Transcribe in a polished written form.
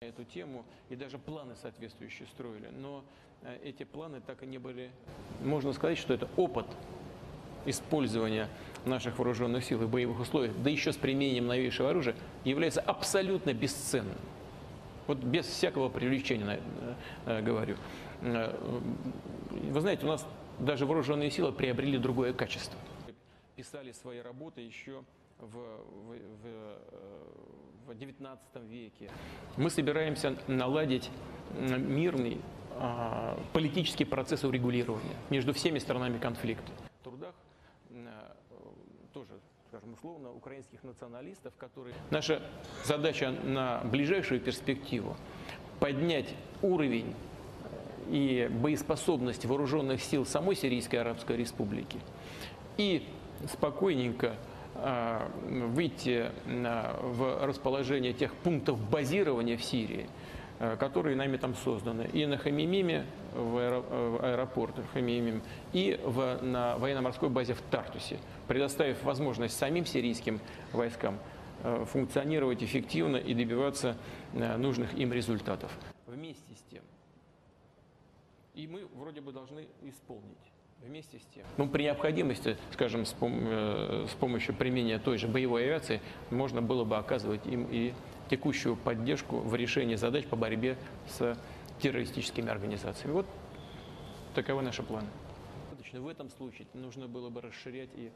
эту тему и даже планы соответствующие строили, но эти планы так и не были. Можно сказать, что это опыт использования наших вооруженных сил в боевых условиях, да еще с применением новейшего оружия, является абсолютно бесценным. Вот без всякого привлечения говорю. Вы знаете, у нас даже вооруженные силы приобрели другое качество. Писали свои работы еще в XIX веке. Мы собираемся наладить мирный политический процесс урегулирования между всеми сторонами конфликта. В трудах тоже, скажем условно, украинских националистов, которые... Наша задача на ближайшую перспективу – поднять уровень и боеспособность вооруженных сил самой Сирийской Арабской Республики и спокойненько выйти в расположение тех пунктов базирования в Сирии, которые нами там созданы, и на Хамимиме, в аэропорту Хамимим, и на военно-морской базе в Тартусе, предоставив возможность самим сирийским войскам функционировать эффективно и добиваться нужных им результатов. Вместе с тем, и мы вроде бы должны исполнить. Вместе с тем, при необходимости, скажем, с помощью применения той же боевой авиации, можно было бы оказывать им и текущую поддержку в решении задач по борьбе с террористическими организациями. Вот таковы наши планы. В этом случае нужно было бы расширять и